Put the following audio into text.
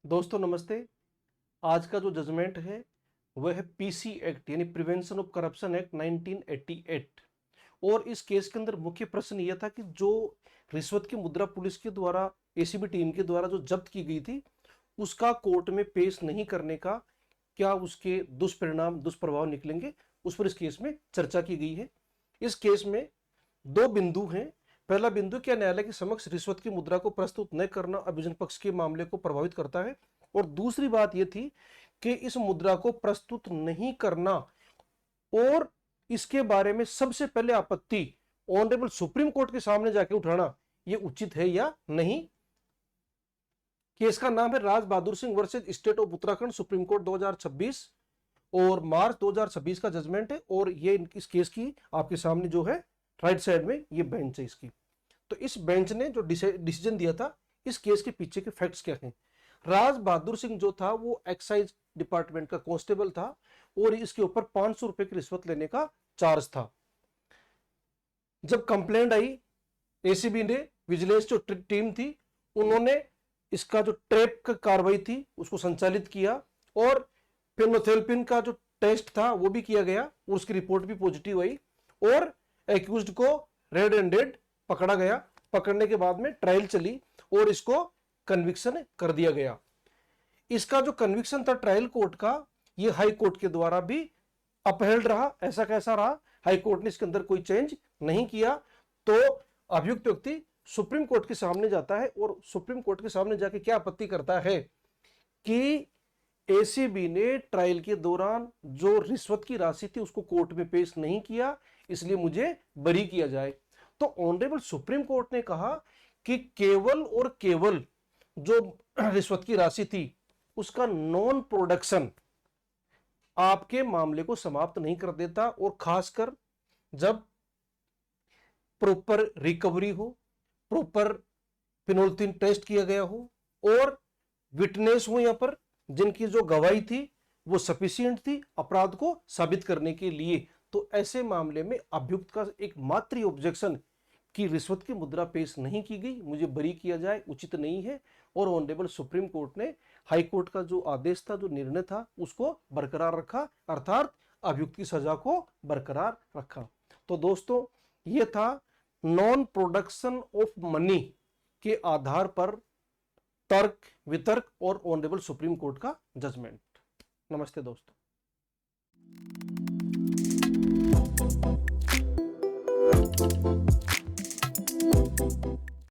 दोस्तों नमस्ते। आज का जो जजमेंट है वह है पीसी एक्ट यानी प्रिवेंशन ऑफ करप्शन एक्ट 1988। और इस केस के अंदर मुख्य प्रश्न यह था कि जो रिश्वत की मुद्रा पुलिस के द्वारा एसीबी टीम के द्वारा जो जब्त की गई थी उसका कोर्ट में पेश नहीं करने का क्या उसके दुष्परिणाम दुष्प्रभाव निकलेंगे, उस पर इस केस में चर्चा की गई है। इस केस में दो बिंदु हैं। पहला बिंदु क्या न्यायालय के समक्ष रिश्वत की मुद्रा को प्रस्तुत न करना अभियोजन पक्ष के मामले को प्रभावित करता है, और दूसरी बात यह थी कि इस मुद्रा को प्रस्तुत नहीं करना और इसके बारे में सबसे पहले आपत्ति ऑनरेबल सुप्रीम कोर्ट के सामने जाके उठाना यह उचित है या नहीं। केस का नाम है Raj Bahadur Singh versus state of Uttarakhand, supreme court 2026 और मार्च 2026 का जजमेंट है। और ये इस केस की आपके सामने जो है राइट साइड में ये बेंच है इसकी। तो इस बेंच ने जो डिसीजन दिया था, इस केस के पीछे के फैक्ट्स क्या हैं। राज बहादुर सिंह जो था वो एक्साइज डिपार्टमेंट का कांस्टेबल था और इसके ऊपर 500 रुपए की रिश्वत लेने का चार्ज था। जब कंप्लेंट आई एसीबी ने, विजिलेंस जो टीम थी उन्होंने इसका जो ट्रैप का कार्रवाई थी उसको संचालित किया और फेनोथेल्पिन का जो टेस्ट था वो भी किया गया और उसकी रिपोर्ट भी पॉजिटिव आई और एक्यूज्ड को रेड हैंडेड पकड़ा गया। पकड़ने के बाद में ट्रायल चली और इसको कन्विक्शन कर दिया गया। इसका जो कन्विक्शन था ट्रायल कोर्ट का, ये हाई कोर्ट के द्वारा भी अपहेल्ड रहा। ऐसा कैसा रहा, हाई कोर्ट ने इसके अंदर कोई चेंज नहीं किया। तो अभियुक्त व्यक्ति सुप्रीम कोर्ट के सामने जाता है और सुप्रीम कोर्ट के सामने जाके क्या आपत्ति करता है कि एसीबी ने ट्रायल के दौरान जो रिश्वत की राशि थी उसको कोर्ट में पेश नहीं किया, इसलिए मुझे बरी किया जाए। तो ऑनरेबल सुप्रीम कोर्ट ने कहा कि केवल और केवल जो रिश्वत की राशि थी उसका नॉन प्रोडक्शन आपके मामले को समाप्त नहीं कर देता, और खासकर जब प्रॉपर रिकवरी हो, प्रॉपर फिनोल्थिन टेस्ट किया गया हो और विटनेस हो यहां पर जिनकी जो गवाही थी वो सफिशिएंट थी अपराध को साबित करने के लिए। तो ऐसे मामले में अभियुक्त का एक मात्र ऑब्जेक्शन कि रिश्वत की मुद्रा पेश नहीं की गई, मुझे बरी किया जाए, उचित नहीं है। और ऑनरेबल सुप्रीम कोर्ट ने हाई कोर्ट का जो आदेश था, जो निर्णय था, उसको बरकरार रखा, अर्थात अभियुक्त की सजा को बरकरार रखा। तो दोस्तों यह था नॉन प्रोडक्शन ऑफ मनी के आधार पर तर्क वितर्क और ऑनरेबल सुप्रीम कोर्ट का जजमेंट। नमस्ते दोस्तों।